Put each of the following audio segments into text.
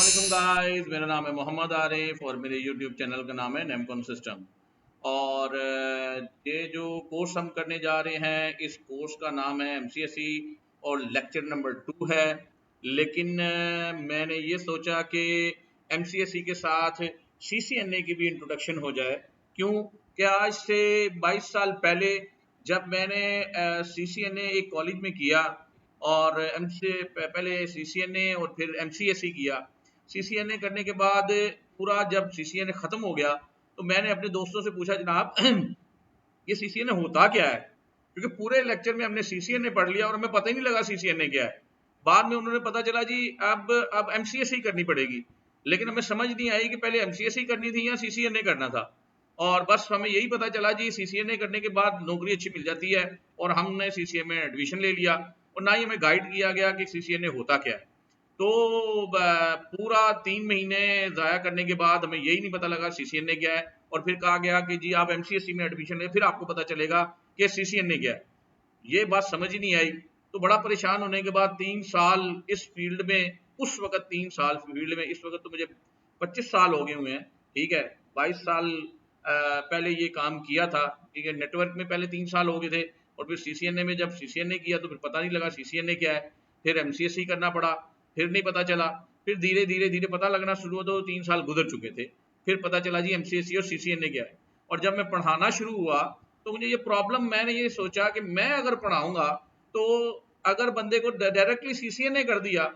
अस्सलाम गाइस, मेरा नाम है मोहम्मद आरिफ और मेरे यूट्यूब चैनल का नाम है नेमकॉम सिस्टम। और ये जो कोर्स हम करने जा रहे हैं, इस कोर्स का नाम है एमसीएसई और लेक्चर नंबर 2 है। लेकिन मैंने ये सोचा कि एमसीएसई के साथ सीसीएनए की भी इंट्रोडक्शन हो जाए। क्यों कि आज से 22 साल पहले जब मैंने सीसीएनए एक कॉलेज में किया और पहले सीसीएनए और फिर एमसीएसई किया। सीसीएनए करने के बाद पूरा जब सीसीएनए खत्म हो गया तो मैंने अपने दोस्तों से पूछा, जनाब ये सीसीएनए होता क्या है? क्योंकि पूरे लेक्चर में हमने सीसीएनए पढ़ लिया और हमें पता ही नहीं लगा सीसीएनए क्या है। बाद में उन्होंने पता चला जी अब एमसीएसई करनी पड़ेगी, लेकिन हमें समझ नहीं आई कि पहले एमसीएसई करनी थी या सीसीएनए करना था। और बस हमें यही पता चला जी सीसीएनए करने के बाद नौकरी अच्छी मिल जाती है और हमने सीसीए में एडमिशन ले लिया और ना ही हमें गाइड किया गया कि सीसीएनए होता क्या है। तो पूरा 3 महीने ज़ाया करने के बाद हमें यही नहीं पता लगा सीसीएनए क्या है। और फिर कहा गया कि जी आप एमसीएसई में एडमिशन लें, फिर आपको पता चलेगा कि सीसीएनए क्या है। ये बात समझ ही नहीं आई। तो बड़ा परेशान होने के बाद 3 साल इस फील्ड में, उस वक्त 3 साल फील्ड में, इस वक्त तो मुझे 25 साल हो गए हुए हैं, ठीक है। 22 साल पहले ये काम किया था, ठीक है। नेटवर्क में पहले 3 साल हो गए थे और फिर सीसीएनए में जब सीसीएनए किया तो फिर पता नहीं लगा सीसीएनए क्या है। फिर एमसीएसई करना पड़ा, फिर नहीं पता चला। फिर धीरे धीरे धीरे पता लगना शुरू हुआ तो 3 साल गुजर चुके थे। फिर पता चला जी एमसीएसई और सीसीएनए क्या है। और जब मैं पढ़ाना शुरू हुआ तो मुझे ये प्रॉब्लम, मैंने ये सोचा कि मैं अगर पढ़ाऊंगा तो अगर बंदे को डायरेक्टली सीसीएनए कर दिया,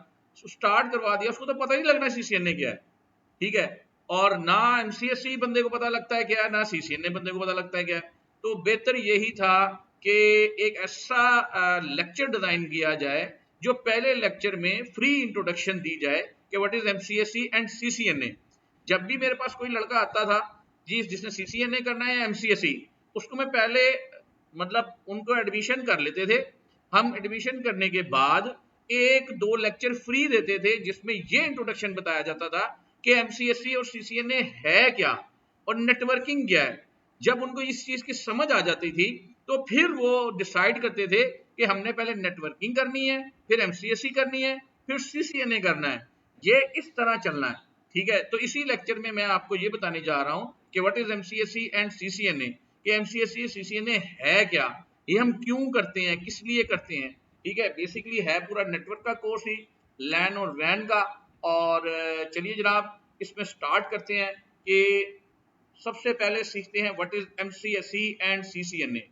स्टार्ट करवा दिया, उसको तो पता ही नहीं लगना सीसीएनए क्या है, ठीक है। और ना एमसीएसई बंदे को पता लगता है क्या है, ना सीसीएनए बंदे को पता लगता है क्या है। तो बेहतर यही था कि एक ऐसा लेक्चर डिजाइन किया जाए जो पहले लेक्चर में फ्री इंट्रोडक्शन दी जाए कि व्हाट इज एमसीएसई एंड सीसीएनए। जब भी मेरे पास कोई लड़का आता था जी जिसने सीसीएनए करना है या एमसीएसई, उसको मैं पहले मतलब उनको एडमिशन कर लेते थे। हम एडमिशन करने के बाद 1-2 लेक्चर फ्री देते थे जिसमें ये इंट्रोडक्शन बताया जाता था कि एमसीएसई और सीसीएनए है क्या और नेटवर्किंग क्या है। जब उनको इस चीज की समझ आ जाती थी तो फिर वो डिसाइड करते थे कि हमने पहले नेटवर्किंग करनी है, फिर एमसीएसई करनी है, फिर सीसीएनए करना है। ये इस तरह चलना है, ठीक है। तो इसी लेक्चर में मैं आपको ये बताने जा रहा हूं कि व्हाट इज एमसीएसई एंड सीसीएनए, कि एमसीएसई सीसीएनए है क्या, ये हम क्यों करते हैं, किस लिए करते हैं, ठीक है। बेसिकली है पूरा नेटवर्क का कोर्स ही, लैन और वैन का। और चलिए जनाब इसमें स्टार्ट करते हैं कि सबसे पहले सीखते हैं व्हाट इज एमसीएसई एंड सीसीएनए,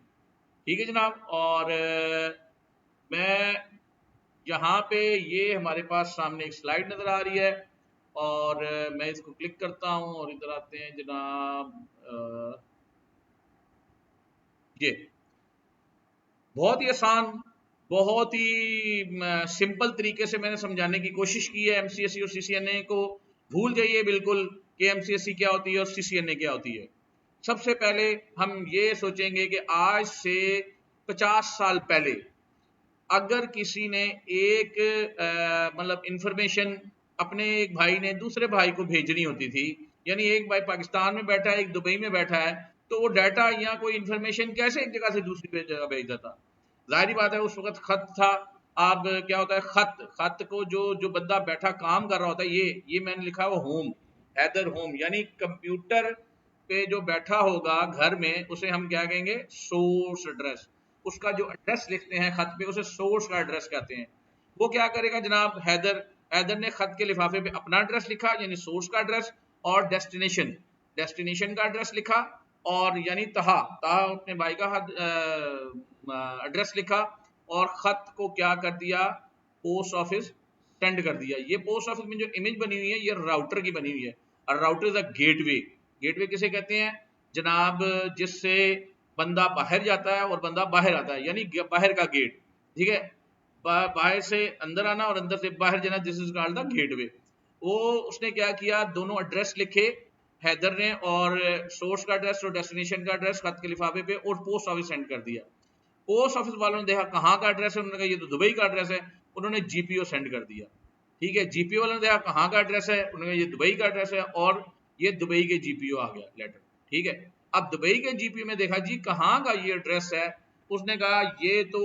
ठीक है जनाब। और मैं यहाँ पे, ये हमारे पास सामने एक स्लाइड नजर आ रही है और मैं इसको क्लिक करता हूँ और इधर आते हैं जनाब। ये बहुत ही आसान, बहुत ही सिंपल तरीके से मैंने समझाने की कोशिश की है। एमसीएसई और सीसीएनए को भूल जाइए बिल्कुल कि एमसीएसई क्या होती है और सीसीएनए क्या होती है। सबसे पहले हम ये सोचेंगे कि आज से 50 साल पहले अगर किसी ने एक मतलब इंफॉर्मेशन अपने एक भाई ने दूसरे भाई को भेजनी होती थी, यानी एक भाई पाकिस्तान में बैठा है, एक दुबई में बैठा है, तो वो डाटा या कोई इंफॉर्मेशन कैसे एक जगह से दूसरी जगह भेजता था? जाहिर बात है उस वक्त खत था। अब क्या होता है, खत खत को जो जो बंदा बैठा काम कर रहा होता है, ये मैंने लिखा है वो होम, हैदर होम, यानी कंप्यूटर पे जो बैठा होगा घर में उसे हम क्या कहेंगे, सोर्स एड्रेस। उसका जो एड्रेस लिखते हैं खत पे उसे सोर्स का एड्रेस कहते हैं। वो क्या करेगा जनाब, हैदर हैदर ने खत के लिफाफे पे अपना एड्रेस लिखा यानी सोर्स का एड्रेस, और डेस्टिनेशन का एड्रेस लिखा, और यानी तहा तहा अपने भाई का एड्रेस लिखा, और खत को क्या कर दिया, पोस्ट ऑफिस सेंड कर दिया। ये पोस्ट ऑफिस में जो इमेज बनी हुई है ये राउटर की बनी हुई है, और router is a gateway. Gateway किसे कहते हैं जनाब, जिससे बंदा बाहर जाता है और बंदा बाहर आता है, यानी बाहर का गेट, ठीक है। बाहर से अंदर आना और अंदर से बाहर जाना, this is called the gateway. वो उसने क्या किया, दोनों एड्रेस लिखे हैदर ने, और सोर्स का एड्रेस और डेस्टिनेशन का एड्रेस खत के लिफाफे पे, और पोस्ट ऑफिस सेंड कर दिया। पोस्ट ऑफिस वालों ने देखा कहाँ का एड्रेस है, उन्होंने कहा ये तो दुबई का एड्रेस है, उन्होंने जीपीओ सेंड कर दिया, ठीक है। जीपीओ वालों ने देखा कहाँ का एड्रेस है, उन्होंने कहा ये दुबई का एड्रेस है, और ये दुबई के जीपीओ आ गया लेटर, ठीक है। अब दुबई के जीपीओ में देखा जी कहाँ का ये एड्रेस है, उसने कहा ये तो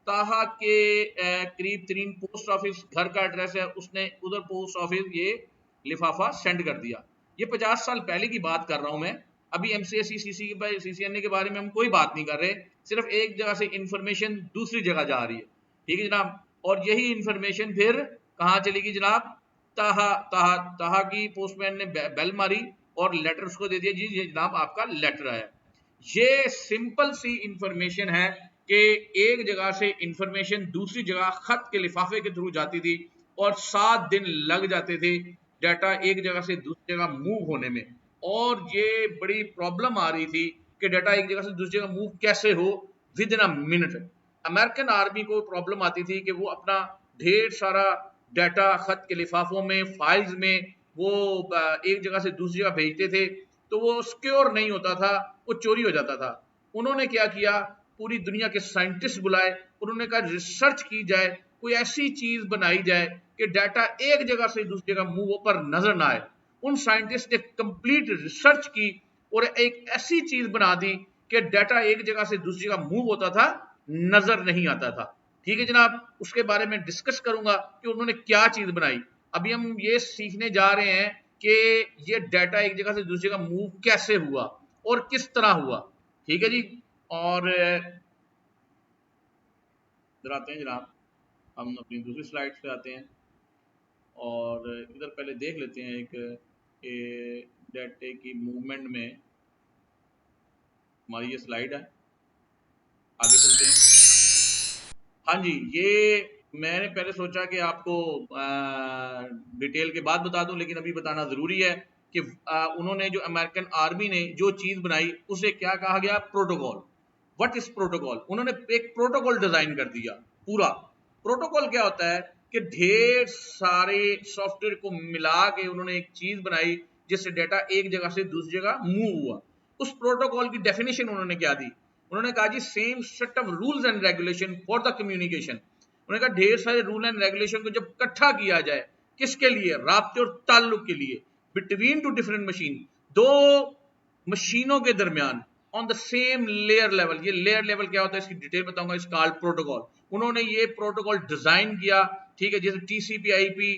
ताहा के करीब तरीन पोस्ट ऑफिस घर का एड्रेस है। उसने उधर पोस्ट ऑफिस ये लिफाफा सेंड कर दिया। ये 50 साल पहले की बात कर रहा हूं मैं। अभी MCSE CCNA के बारे में हम कोई बात नहीं कर रहे, सिर्फ एक जगह से इंफॉर्मेशन दूसरी जगह जा रही है, ठीक है जनाब। और यही इंफॉर्मेशन फिर कहाँ चलेगी जनाब? ताहा ताहा ताहा की पोस्टमैन ने बेल मारी और लेटर उसको दे दिया, जी ये जनाब आपका लेटर आया। ये सिंपल सी इंफॉर्मेशन है कि एक जगह से इंफॉर्मेशन दूसरी जगह खत के लिफाफे के थ्रू जाती थी और 7 दिन लग जाते थे डाटा एक जगह से दूसरी जगह मूव होने में। और ये बड़ी प्रॉब्लम आ रही थी कि डाटा एक जगह से दूसरी जगह मूव कैसे हो with in a minute. American army को प्रॉब्लम आती थी कि वो अपना ढेर सारा डाटा खत के लिफाफों में, फाइल्स में वो एक जगह से दूसरी जगह भेजते थे, तो वो सिक्योर नहीं होता था, वो चोरी हो जाता था। उन्होंने क्या किया, पूरी दुनिया के साइंटिस्ट बुलाए, उन्होंने कहा रिसर्च की जाए, कोई ऐसी चीज बनाई जाए कि डाटा एक जगह से दूसरी जगह मूव पर नजर ना आए। उन साइंटिस्ट ने कंप्लीट रिसर्च की और एक ऐसी चीज बना दी कि डाटा एक जगह से दूसरी जगह मूव होता था, नजर नहीं आता था। ठीक है जनाब, उसके बारे में डिस्कस करूंगा कि उन्होंने क्या चीज बनाई। अभी हम ये सीखने जा रहे हैं कि ये डाटा एक जगह से दूसरी जगह मूव कैसे हुआ और किस तरह हुआ। ठीक है जी, और इधर आते हैं जनाब, हम अपनी दूसरी स्लाइड्स पे आते हैं और इधर पहले देख लेते हैं एक डाटे की मूवमेंट में हमारी ये स्लाइड है, आगे चलते हैं। हाँ जी, ये मैंने पहले सोचा कि आपको डिटेल के बाद बता दूं, लेकिन अभी बताना जरूरी है कि उन्होंने जो अमेरिकन आर्मी ने जो चीज बनाई उसे क्या कहा गया? प्रोटोकॉल। What is protocol? उन्होंने एक प्रोटोकॉल डिजाइन कर दिया पूरा। प्रोटोकॉल क्या होता है कि ढेर सारे सॉफ्टवेयर को मिला के उन्होंने एक चीज बनाई जिससे डाटा एक जगह से दूसरी जगह मूव हुआ। उस प्रोटोकॉल की डेफिनेशन उन्होंने क्या दी? उन्होंने कहा जी same set of rules and regulation for the communication. उन्होंने कहा ढेर सारे रूल एंड रेगुलेशन को जब इकट्ठा किया जाए, किसके लिए? राब्ते और ताल्लुक के लिए, बिटवीन टू डिफरेंट मशीन, दो मशीनों के दरमियान, on the same layer level. ये लेयर लेवल क्या होता है इसकी डिटेल बताऊंगा, इस कॉल्ड प्रोटोकॉल। उन्होंने ये प्रोटोकॉल डिजाइन किया, ठीक है, जैसे TCP/IP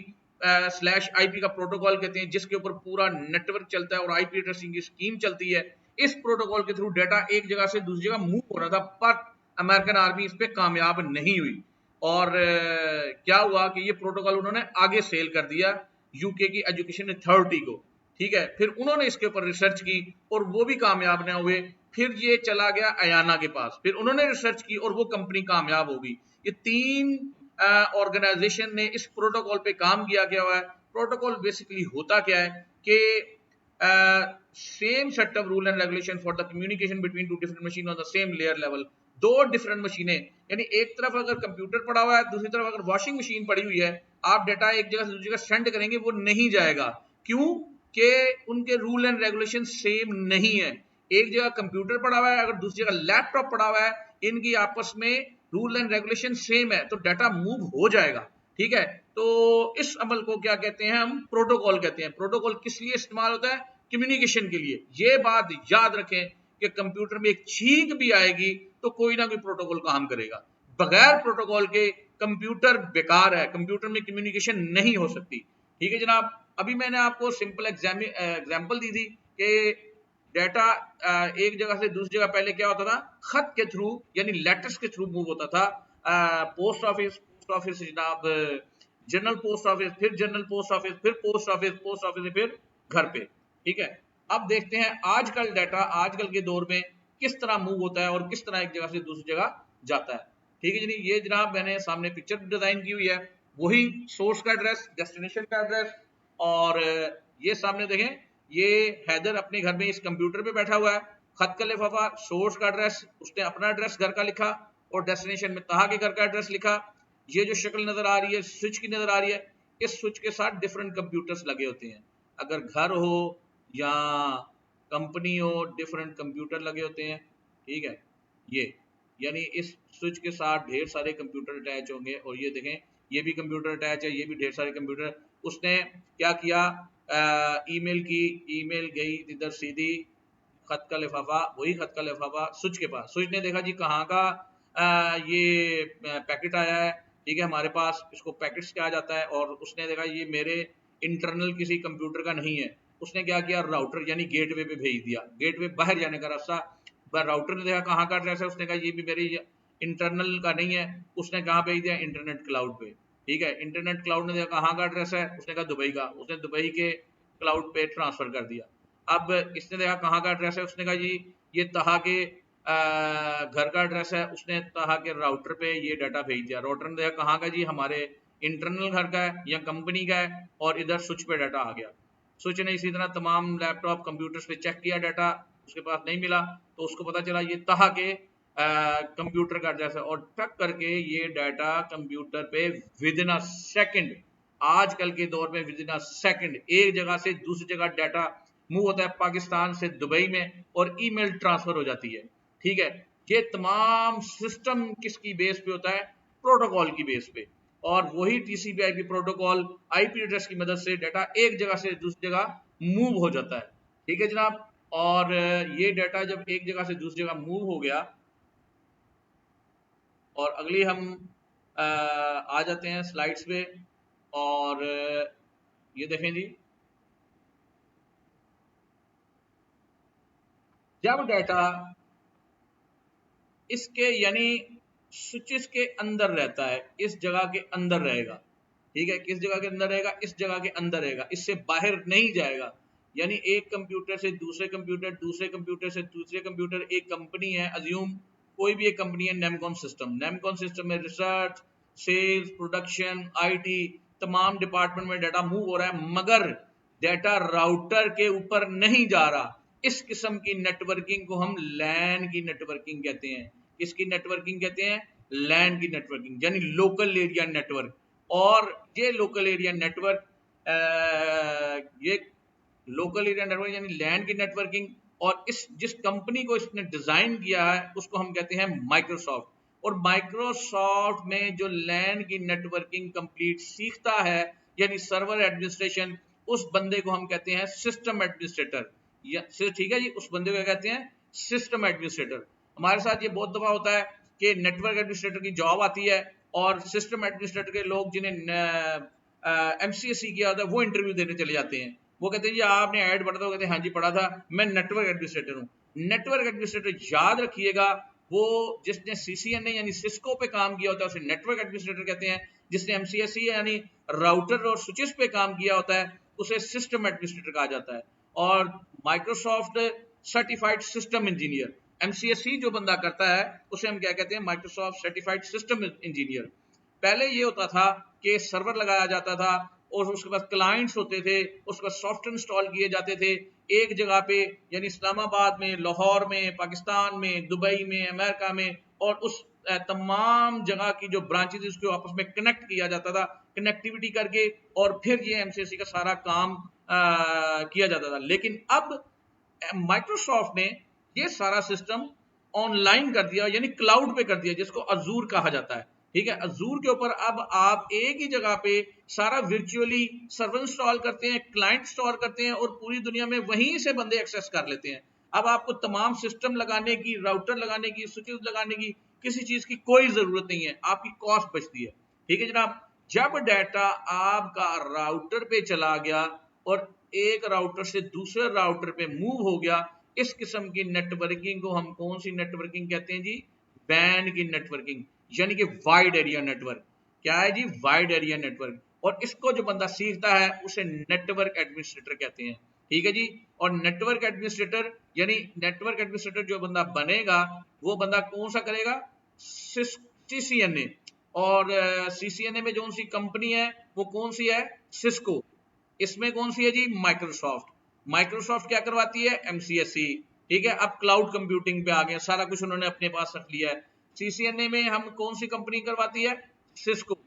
/IP का प्रोटोकॉल कहते हैं, जिसके ऊपर पूरा नेटवर्क चलता है और IP एड्रेसिंग की स्कीम चलती है। इस प्रोटोकॉल के थ्रू डाटा एक जगह से दूसरी जगह मूव हो रहा था, पर अमेरिकन आर्मी इस पे कामयाब नहीं हुई। और क्या हुआ कि ये प्रोटोकॉल उन्होंने आगे सेल कर दिया यूके की एजुकेशन अथॉरिटी को। ठीक है, फिर उन्होंने इसके ऊपर रिसर्च की और वो भी कामयाब ना हुए। फिर ये चला गया अयाना के पास, फिर उन्होंने रिसर्च की और वो कंपनी कामयाब हो गई। ये 3 ऑर्गेनाइजेशन ने इस प्रोटोकॉल पे काम किया हुआ है। प्रोटोकॉल बेसिकली होता क्या है कि same set of rule and regulation for the communication between two different machine on the same layer level. दो डिफरेंट मशीनें, यानी एक तरफ अगर कंप्यूटर पड़ा हुआ है, दूसरी तरफ अगर वॉशिंग मशीन पड़ी हुई है, आप डाटा एक जगह से दूसरी जगह सेंड करेंगे वो नहीं जाएगा। क्यों? कि उनके रूल एंड रेगुलेशन सेम नहीं है। एक जगह कंप्यूटर पड़ा हुआ है, अगर दूसरी जगह लैपटॉप पड़ा हुआ है, इनकी आपस में रूल एंड रेगुलेशन सेम है, तो डाटा मूव हो जाएगा। ठीक है, तो इस अमल को क्या कहते हैं? हम प्रोटोकॉल कहते हैं। प्रोटोकॉल किस लिए इस्तेमाल होता है? कम्युनिकेशन के लिए। ये बात याद रखें कि कंप्यूटर में एक छींक भी आएगी तो कोई ना कोई प्रोटोकॉल काम करेगा। बगैर प्रोटोकॉल के कंप्यूटर बेकार है, कंप्यूटर में कम्युनिकेशन नहीं हो सकती। ठीक है जनाब, अभी मैंने आपको सिंपल एग्जाम्पल दी थी कि डाटा एक जगह से दूसरी जगह पहले क्या होता था? खत के थ्रू, यानी लेटर्स के थ्रू मूव होता था। पोस्ट ऑफिस जनाब, जनरल पोस्ट ऑफिस, फिर जनरल पोस्ट ऑफिस, फिर पोस्ट ऑफिस से फिर घर पे। ठीक है, अब देखते हैं आजकल डाटा आजकल के दौर में किस तरह मूव होता है और किस तरह एक जगह से दूसरी जगह जाता है। ठीक है जी, ये जनाब मैंने सामने पिक्चर डिजाइन की हुई है, वही सोर्स का एड्रेस, डेस्टिनेशन का एड्रेस। और ये सामने देखें, ये हैदर अपने घर में इस कंप्यूटर पे बैठा हुआ है, खत का लिफाफा, सोर्स का एड्रेस, उसने अपना एड्रेस घर का लिखा और डेस्टिनेशन में ताहा के घर का एड्रेस लिखा। ये जो शक्ल नजर आ रही है, स्विच की नजर आ रही है, इस स्विच के साथ डिफरेंट कंप्यूटर्स लगे होते हैं। अगर घर हो या कंपनी हो, डिफरेंट कंप्यूटर लगे होते हैं। ठीक है, ये यानी इस स्विच के साथ ढेर सारे कंप्यूटर अटैच होंगे। और ये देखें, ये भी कंप्यूटर अटैच है, ये भी ढेर सारे कंप्यूटर। उसने क्या किया? ईमेल गई इधर सीधी, खत का लिफाफा, वही खत का लिफाफा स्विच के पास। स्विच ने देखा जी कहाँ का ये पैकेट आया है, ठीक है, हमारे पास इसको पैकेट्स कहा जाता है। और उसने देखा ये मेरे इंटरनल किसी कंप्यूटर का नहीं है, उसने क्या किया, राउटर यानी गेटवे पे भेज दिया, गेटवे बाहर जाने का रास्ता, राउटर ने देखा कहाँ का एड्रेस है, उसने कहा ये भी मेरी इंटरनल का नहीं है, उसने कहाँ भेज दिया, इंटरनेट क्लाउड पे। ठीक है, इंटरनेट क्लाउड ने देखा कहाँ का एड्रेस है, उसने कहा दुबई का, उसने दुबई के क्लाउड पे ट्रांसफर कर दिया। अब इसने देखा कहाँ का एड्रेस है, उसने कहा जी ये तहा के घर का एड्रेस है, उसने तहा के राउटर पे ये डाटा भेज दिया। राउटर ने देखा कहाँ का, जी हमारे इंटरनल घर का है या कंपनी का है, और इधर स्विच पे डाटा आ गया। स्विच ने इसी तरह तमाम लैपटॉप कंप्यूटर्स पे चेक किया, डाटा उसके पास नहीं मिला, तो उसको पता चला ये तहा के कंप्यूटर का एड्रेस है, और टक करके ये डाटा कंप्यूटर पे विद इन अ सेकंड, आजकल के दौर में विद इन अ सेकंड एक जगह से दूसरी जगह डाटा मूव होता है, पाकिस्तान से दुबई में, और ईमेल ट्रांसफर हो जाती है। ठीक है, ये तमाम सिस्टम किसकी बेस पे होता है, प्रोटोकॉल की बेस पे, और वही टीसीपी/आईपी प्रोटोकॉल आईपी एड्रेस की मदद से डाटा एक जगह से दूसरी जगह मूव हो जाता है। ठीक है जनाब, और ये डाटा जब एक जगह से दूसरी जगह मूव हो गया, और अगली हम आ जाते हैं स्लाइड्स पे, और ये देखें जी, जब डाटा इसके यानी स्विचेस के अंदर रहता है, इस जगह के अंदर रहेगा। ठीक है, किस जगह के अंदर रहेगा, इस जगह के अंदर रहेगा, इससे बाहर नहीं जाएगा। यानी एक कंप्यूटर से दूसरे कंप्यूटर, दूसरे कंप्यूटर से दूसरे कंप्यूटर, एक कंपनी है, अज्यूम कोई भी एक कंपनी है, नेमकॉन सिस्टम, नेमकॉन सिस्टम में रिसर्च, सेल्स, प्रोडक्शन, आईटी, तमाम डिपार्टमेंट में डाटा मूव हो रहा है, मगर डाटा राउटर के ऊपर नहीं जा रहा। इस किस्म की नेटवर्किंग को हम लैन की नेटवर्किंग कहते हैं। किसकी नेटवर्किंग कहते हैं, लैन की नेटवर्किंग, यानी लोकल एरिया नेटवर्क। और ये लोकल एरिया नेटवर्क, ये लोकल एरिया नेटवर्क यानी लैन की नेटवर्किंग, और इस जिस कंपनी को इसने डिजाइन किया है उसको हम कहते हैं माइक्रोसॉफ्ट। और माइक्रोसॉफ्ट में जो लैन की नेटवर्किंग कंप्लीट सीखता है, यानी सर्वर एडमिनिस्ट्रेशन, उस बंदे को हम कहते हैं सिस्टम एडमिनिस्ट्रेटर। ठीक है जी, उस बंदे को क्या कहते हैं, सिस्टम एडमिनिस्ट्रेटर। हमारे साथ ये बहुत दफा होता है कि नेटवर्क एडमिनिस्ट्रेटर की जॉब आती है, और सिस्टम एडमिनिस्ट्रेटर के लोग जिन्हें एमसीएसई किया होता है वो इंटरव्यू देने चले जाते हैं। वो कहते हैं जी आपने ऐड पढ़ा था, कहते हैं हाँ जी पढ़ा था, मैं नेटवर्क एडमिनिस्ट्रेटर हूँ। नेटवर्क एडमिनिस्ट्रेटर याद रखिएगा, वो जिसने सीसीएनए यानी सिस्को पे काम किया होता है उसे नेटवर्क एडमिनिस्ट्रेटर कहते हैं, जिसने एमसीएसई यानी राउटर और स्विचेस पे काम किया होता है उसे सिस्टम एडमिनिस्ट्रेटर कहा जाता है। और माइक्रोसॉफ्ट सर्टिफाइड सिस्टम इंजीनियर, एमसीएसई जो बंदा करता है उसे हम क्या कहते हैं, माइक्रोसॉफ्ट सर्टिफाइड सिस्टम इंजीनियर। पहले ये होता था कि सर्वर लगाया जाता था, और उसके बाद क्लाइंट्स होते थे, उसके बाद सॉफ्टवेयर इंस्टॉल किए जाते थे एक जगह पे, यानी इस्लामाबाद में, लाहौर में, पाकिस्तान में, दुबई में, अमेरिका में, और उस तमाम जगह की जो ब्रांचेज उसको आपस में कनेक्ट किया जाता था, कनेक्टिविटी करके, और फिर ये एमसीएसई का सारा काम किया जाता था। लेकिन अब माइक्रोसॉफ्ट ने ये सारा सिस्टम ऑनलाइन कर दिया, यानी क्लाउड पे कर दिया, जिसको अजूर कहा जाता है। ठीक है, अजूर के ऊपर अब आप एक ही जगह पे सारा वर्चुअली सर्वर इंस्टॉल करते हैं, क्लाइंट इंस्टॉल करते हैं, और पूरी दुनिया में वहीं से बंदे एक्सेस कर लेते हैं। अब आपको तमाम सिस्टम लगाने की, राउटर लगाने की, स्विचेस लगाने की, किसी चीज की कोई जरूरत नहीं है, आपकी कॉस्ट बचती है। ठीक है जनाब, जब डाटा आपका राउटर पे चला गया और एक राउटर से दूसरे राउटर पे मूव हो गया, इस किस्म की नेटवर्किंग को हम कौन सी नेटवर्किंग कहते हैं जी, वैन की नेटवर्किंग, यानी कि वाइड एरिया नेटवर्क। क्या है जी, वाइड एरिया नेटवर्क। और इसको जो बंदा सीखता है उसे नेटवर्क एडमिनिस्ट्रेटर कहते हैं। ठीक है जी, और नेटवर्क एडमिनिस्ट्रेटर यानी नेटवर्क एडमिनिस्ट्रेटर जो बंदा बनेगा, वो बंदा कौन सा करेगा, सीसीएनए। और सीसीएनए में जो सी कंपनी है वो कौन सी है, सिस्को। इसमें कौन सी है जी, माइक्रोसॉफ्ट। माइक्रोसॉफ्ट क्या करवाती है, एमसीएसई। ठीक है, अब क्लाउड कंप्यूटिंग पे आ गए, सारा कुछ उन्होंने अपने पास रख लिया है। सीसीएनए में हम कौन सी कंपनी करवाती है, सिस्को।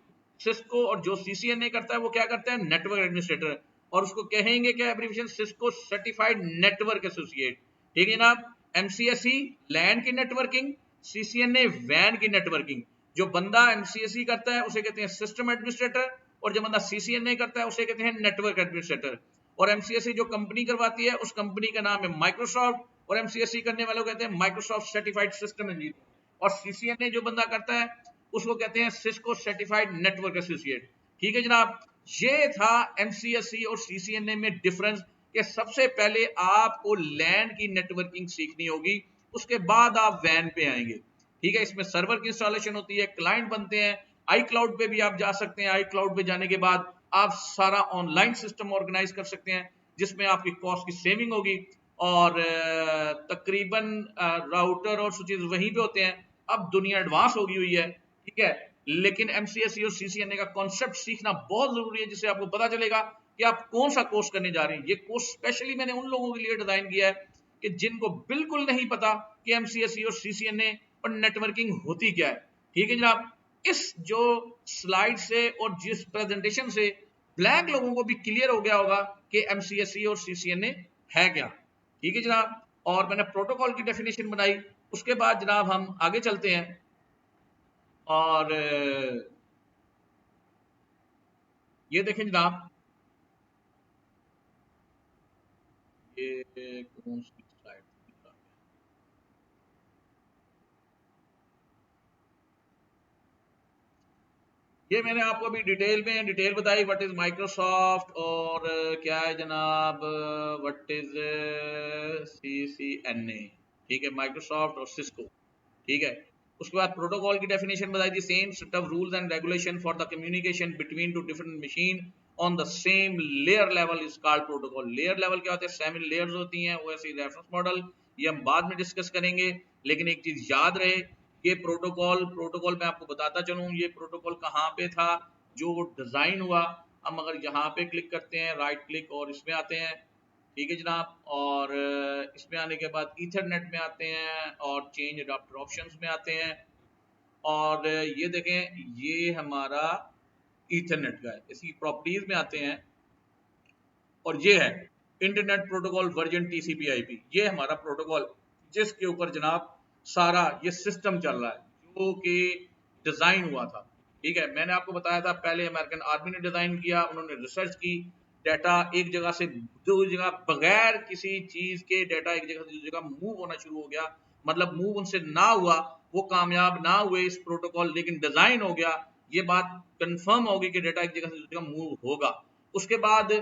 सिस्को, और जो सीसीएनए करता है वो क्या करता है, नेटवर्क एडमिनिस्ट्रेटर, और उसको कहेंगे क्या, abbreviation Cisco certified network associate. ठीक है जनाब, एमसीएसई लैन की नेटवर्किंग, सीसीएनए वैन की नेटवर्किंग। जो बंदा एमसीएसई करता है उसे कहते हैं सिस्टम एडमिनिस्ट्रेटर, और जो बंदा सीसीएनए करता है उसे कहते हैं नेटवर्क एडमिनिस्ट्रेटर। और एमसीएसई जो कंपनी करवाती है उस कंपनी का नाम है माइक्रोसॉफ्ट, और एमसीएसई करने वालों को कहते हैं माइक्रोसॉफ्ट सर्टिफाइड सिस्टम इंजीनियर। और सीसीएनए जो बंदा करता है उसको कहते हैं सिस्को सर्टिफाइड नेटवर्क एसोसिएट। ठीक है जनाब, ये था MCSE और CCNA में डिफरेंस कि सबसे पहले आपको लैन की नेटवर्किंग सीखनी होगी, उसके बाद आप वैन पे आएंगे। ठीक है, इसमें सर्वर की इंस्टॉलेशन होती है, क्लाइंट बनते हैं, आई क्लाउड पे भी आप जा सकते हैं। आई क्लाउड पे जाने के बाद आप सारा ऑनलाइन सिस्टम ऑर्गेनाइज कर सकते हैं, जिसमें आपकी कॉस्ट की सेविंग होगी और तकरीबन राउटर और स्विचेस वहीं पे होते हैं। अब दुनिया एडवांस हो गई हुई है, ठीक है, लेकिन MCSE और CCNA का कॉन्सेप्ट सीखना बहुत जरूरी है, जिससे आपको पता चलेगा कि आप कौन सा कोर्स करने जा रहे हैं। ये कोर्स स्पेशली मैंने उन लोगों के लिए डिजाइन किया है कि जिनको बिल्कुल नहीं पता कि MCSE और CCNA और नेटवर्किंग होती क्या है। ठीक है जनाब, इस जो स्लाइड से और जिस प्रेजेंटेशन से ब्लैक लोगों को भी क्लियर हो गया होगा कि MCSE और CCNA है क्या। ठीक है जनाब, और मैंने प्रोटोकॉल की डेफिनेशन बनाई। उसके बाद जनाब हम आगे चलते हैं और ये देखें जनाब, ये कौन सी स्लाइड, ये मैंने आपको अभी डिटेल बताई व्हाट इज माइक्रोसॉफ्ट और क्या है जनाब, व्हाट इज CCNA। ठीक है, माइक्रोसॉफ्ट और सिस्को। ठीक है, उसके बाद प्रोटोकॉल की डेफिनेशन बताई थी, same set of rules and regulation for the communication between two different machine on the same layer level is called protocol. Layer level क्या होता है, 7 लेयर्स होती हैं, OSI रेफरेंस मॉडल, ये हम बाद में डिस्कस करेंगे। लेकिन एक चीज याद रहे, ये प्रोटोकॉल मैं आपको बताता चलूं, ये प्रोटोकॉल कहाँ पे था जो डिजाइन हुआ। हम अगर यहाँ पे क्लिक करते हैं, राइट क्लिक, और इसमें आते हैं, ठीक है जनाब, और इसमें आने के बाद ईथरनेट में आते हैं और चेंज अडाप्टर ऑप्शंस में आते हैं, और ये देखें ये हमारा ईथरनेट का है, इसकी प्रॉपर्टीज में आते हैं, और ये है इंटरनेट प्रोटोकॉल वर्जन TCP/IP। ये हमारा प्रोटोकॉल जिसके ऊपर जनाब सारा ये सिस्टम चल रहा है जो कि डिजाइन हुआ था। ठीक है, मैंने आपको बताया था पहले अमेरिकन आर्मी ने डिजाइन किया, उन्होंने रिसर्च की, डाटा एक जगह से दूसरी जगह बगैर किसी चीज के डाटा एक जगह से दूसरी जगह मूव होना शुरू हो गया। मतलब मूव उनसे ना हुआ, वो कामयाब ना हुए इस प्रोटोकॉल, लेकिन डिजाइन हो गया, ये बात कंफर्म होगी कि डाटा एक जगह से दूसरी जगह मूव होगा। उसके बाद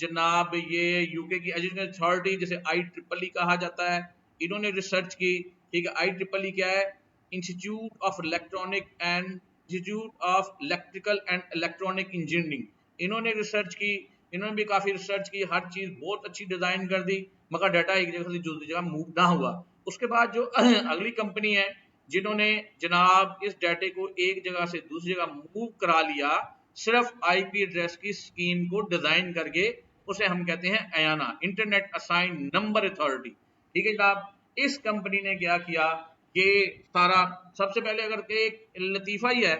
जनाब ये यूके की एजुकेशन अथॉरिटी, जिसे IEEE कहा जाता है, इन्होंने रिसर्च की। ठीक है, IEEE क्या है, institute of electrical and electronic engineering. इन्होंने रिसर्च की, इन्होंने भी काफी रिसर्च की, हर चीज बहुत अच्छी डिजाइन कर दी, मगर डाटा एक जगह से दूसरी जगह मूव ना हुआ। उसके बाद जो अगली कंपनी है जिन्होंने जनाब इस डाटे को एक जगह से दूसरी जगह मूव करा लिया, सिर्फ IP एड्रेस की स्कीम को डिजाइन करके, उसे हम कहते हैं Ayana, internet assign number authority. ठीक है जनाब, इस कंपनी ने क्या किया कि सारा, सबसे पहले अगर एक लतीफा ही है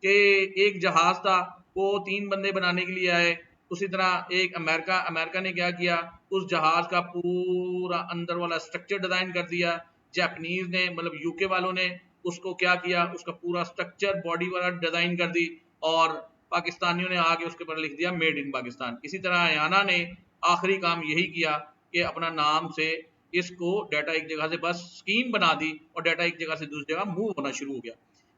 कि एक जहाज था, वो 3 बंदे बनाने के लिए आए, उसी तरह एक अमेरिका ने क्या किया, उस जहाज का पूरा अंदर वाला स्ट्रक्चर डिजाइन कर दिया। जापानीज ने, मतलब यूके वालों ने उसको क्या किया, उसका पूरा स्ट्रक्चर बॉडी वाला डिजाइन कर दी, और पाकिस्तानियों ने आगे उसके ऊपर लिख दिया मेड इन पाकिस्तान। इसी तरह अयाना ने आखिरी काम यही किया कि अपना नाम से इसको डाटा एक जगह से बस स्कीम बना दी और डाटा एक जगह से दूसरी जगह मूव होना शुरू हो गया।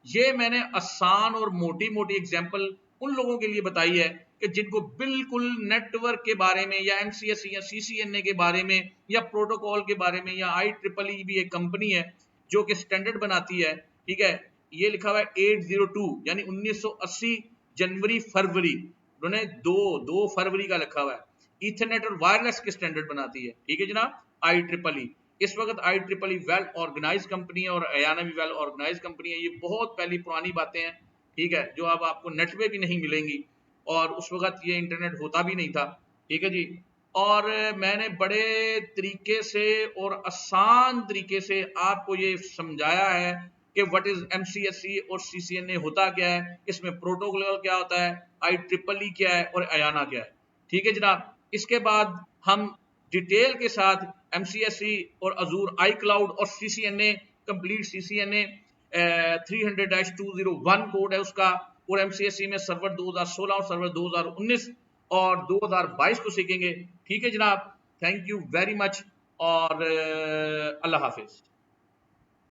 ये मैंने आसान और मोटी मोटी एग्जांपल उन लोगों के लिए बताई है कि जिनको बिल्कुल नेटवर्क के बारे में या MCSE या CCNA के बारे में या प्रोटोकॉल के बारे में, या IEEE भी एक कंपनी है जो कि स्टैंडर्ड बनाती है। ठीक है, ये लिखा हुआ है 802 यानी 1980 जनवरी फरवरी, उन्होंने 2 फरवरी का लिखा हुआ है। ईथरनेट और वायरलेस के स्टैंडर्ड बनाती है। ठीक है जनाब, IEEE। इस वक्त IEEE वेल ऑर्गेनाइज कंपनी है और अयाना भी वेल ऑर्गेनाइज कंपनी है। ये बहुत पहली पुरानी बातें हैं, ठीक है, जो अब आपको नेट पे भी नहीं मिलेंगी, और उस वक्त ये इंटरनेट होता भी नहीं था। ठीक है जी, और मैंने बड़े तरीके से और आसान तरीके से आपको ये समझाया है कि व्हाट इज MCSE और CCNA होता क्या है, इसमें प्रोटोकॉल क्या होता है, IEEE क्या है और अयाना क्या है। ठीक है जनाब, इसके बाद हम डिटेल के साथ MCSE और अजूर iCloud और CCNA, कंप्लीट CCNA 300-201 कोड है उसका, और MCSE में सर्वर 2016 और सर्वर 2019 और 2022 को सीखेंगे। ठीक है जनाब, थैंक यू वेरी मच, और अल्लाह हाफिज।